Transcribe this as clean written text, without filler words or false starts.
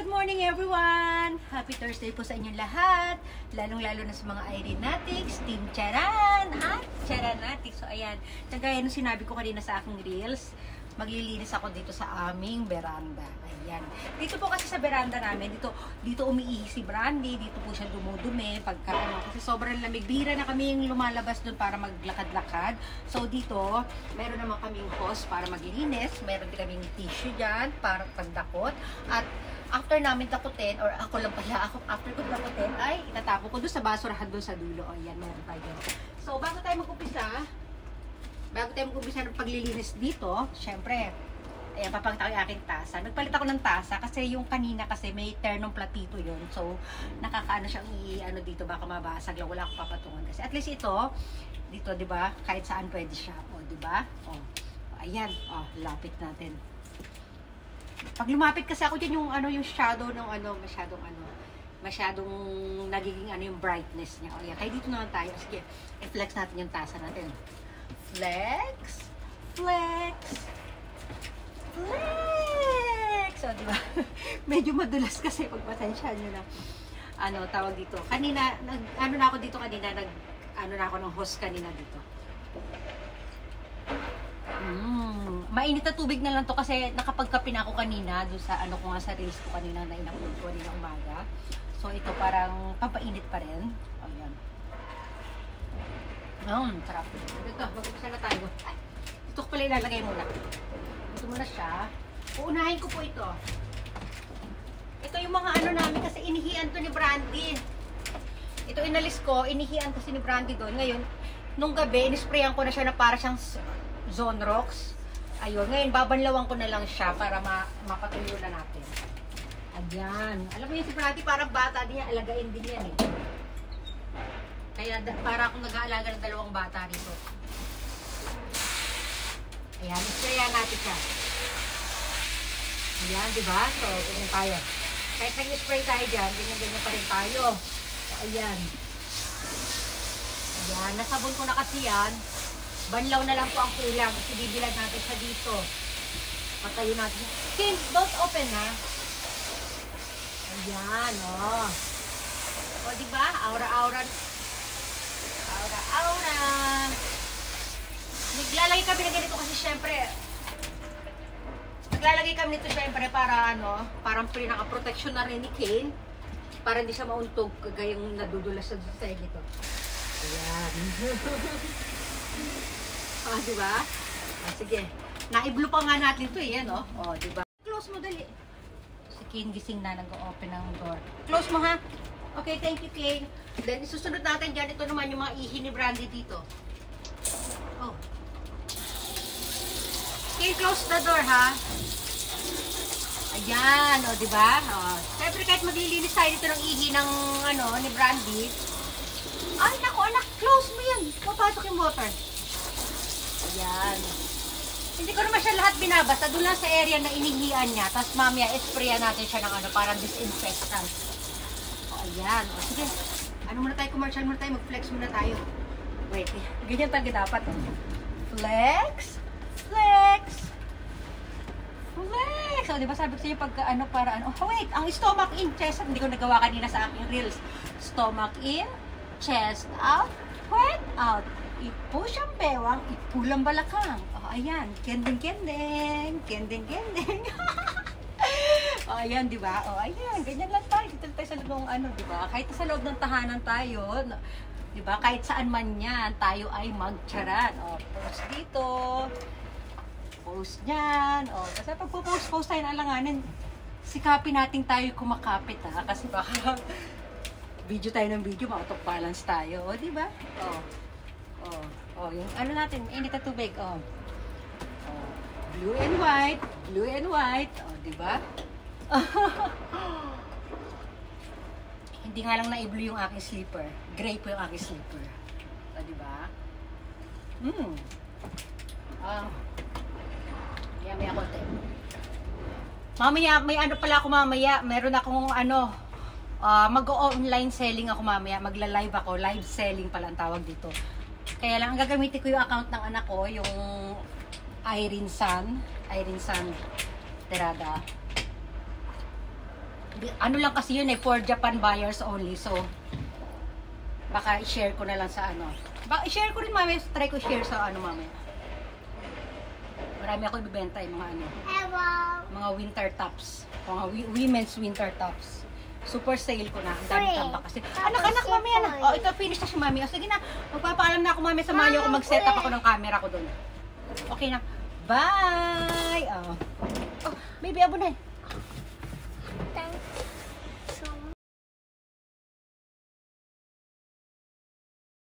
morning everyone! Happy Thursday po sa inyong lahat. Lalong-lalo na sa mga Irenatics, Team Charan at Charanatics. So ayan, kagaya nung sinabi ko kanina sa aking reels, maglilinis ako dito sa aming veranda. Ayan. Dito po kasi sa veranda namin, dito umiihi si Brandy, dito po siya dumudumi pagka kasi sobrang lamig. Bihira na kami yung lumalabas doon para maglakad-lakad. So dito, meron naman kaming hose para maglilinis, meron din kaming tissue dyan para pagdakot, at after namin dakutin, or ako lang pala, after ko dakutin, ay itatapo ko doon sa basurahan doon sa dulo. O yan, meron tayo. So bago tayo mag-umpisa ng paglilinis dito, syempre, ayan, papakita ko yung aking tasa. Nagpalit ako ng tasa kasi yung kanina kasi may ternong platito yun. So, nakakaano siyang i-ano dito, baka mabasag lang, wala akong papatungan. Kasi at least ito, dito, di ba, kahit saan pwede siya. O, di ba? O, ayan. O, lapit natin. Pag lumapit kasi ako dyan yung, yung shadow ng, masyadong nagiging, yung brightness niya. O, yan. Kaya dito naman tayo. Sige, i-flex natin yung tasa natin. Flex, flex, flex. So, di ba? Medyo madulas kasi pagpasensya nyo na. Tawag dito. Kanina, na ako dito kanina, na ako ng host kanina dito. Mainit na tubig na lang to kasi nakapagkape na ako kanina doon sa ko nga sa reels ko kanina na in-upload ko kanina umaga. So, ito parang pampainit pa rin. Ayan. Sarap. Ito, mag-upisa na tayo. Ay, ito ko pala ilalagay muna. Ito muna siya. Uunahin ko po ito. Ito yung mga namin kasi inihian to ni Brandy. Ito inalis ko, inihian kasi ni Brandy doon. Ngayon, nung gabi, inisprayan ko na siya na para siyang Zonrox. Ayun, ngayon babanlawan ko na lang siya para mapatuyo na natin. Ayan. Alam mo yun si Brandy, parang bata din yan, alagain din yan eh. Kaya para akong nag-aalaga ng dalawang bata rito. Ayan, isprayan natin siya. Ayan, diba? So, ganyan tayo. Kahit nag-spray tayo dyan, ganyan-ganyan pa rin tayo. So, ayan. Ayan, nasabon ko na kasi yan. Banlaw na lang po ang kulang. Kasi bibilag natin siya dito. Patayo natin. Kim, don't open ha. Ayan, o. O, diba? Aura-aura. Aura-aura. Naglalagay kami na ganito kasi syempre, naglalagay kami nito syempre para parang pinaka-protection na rin ni Kane. Para hindi siya mauntog kagayang nadudulas sa side nito. Ayan. Diba? Sige. Na-i-blue pa nga natin ito eh, ano? Diba? Close mo dali. Si Kane gising na, nag-open ng door. Close mo ha? Okay, thank you, Kane. Then, isusunod natin dyan. Ito naman yung mga ihi ni Brandy dito. Kane, close the door, ha? Ayan, diba? Siyempre, kahit maglilinis tayo dito ng ihi ng, ni Brandy. Ay, naku, anak, close mo yan. Papasok yung water. Ayan. Hindi ko naman siya lahat binabasa. Doon lang sa area na inihian niya. Tapos mamaya, sprayan natin siya ng parang disinfectant. Ayan. Sige. Muna tayo? Commercial muna tayo. Mag-flex muna tayo. Wait. Ganyan talaga dapat. Flex. Flex. Flex. Diba sabi ko sa inyo pagka wait. Ang stomach in, chest. Hindi ko nagawa kanina sa aking reels. Stomach in, chest out, heart out. I-push ang bewang, ipulang balakang. Ayan. Kendeng-kendeng. Kendeng-kendeng. Ayan, di ba? Ayan, ganyan lang tayo. Dito tayo sa loob ng di ba? Kahit sa loob ng tahanan tayo, di ba? Kahit saan man yan, tayo ay magcharan. Post dito. Post niyan. Kasi pag post tayo na alanganin, sikapin natin tayo kumakapit, ha? Kasi baka video tayo ng video, ma-auto balance tayo. Di ba? Yung natin, init na tubig. Blue and white. Blue and white. Di ba? Hindi nga lang na-blue yung aking slipper. Gray po yung aking slipper. Diba? Maya konti. Mamaya, may pala ako mamaya. Meron akong mag-online selling ako mamaya. Magla-live ako. Live selling pala ang tawag dito. Kaya lang, ang gagamitin ko yung account ng anak ko, yung Irene San Terada. Ano lang kasi yun eh, for Japan buyers only. So, baka i-share ko na lang sa ano. Baka i-share ko rin mamaya, try ko share sa ano mamaya. Marami ako ibibenta yung mga ano. Mga winter tops. Mga women's winter tops. Super sale ko na. Ang dami tambak kasi. Anak-anak mamaya na. Oh, ito finish na si mami. Oh, sige na. Magpapaalam na ako mamaya sa mayo ko mag-set up ako ng camera ko doon. Okay na. Bye! Oh, baby, abo na eh.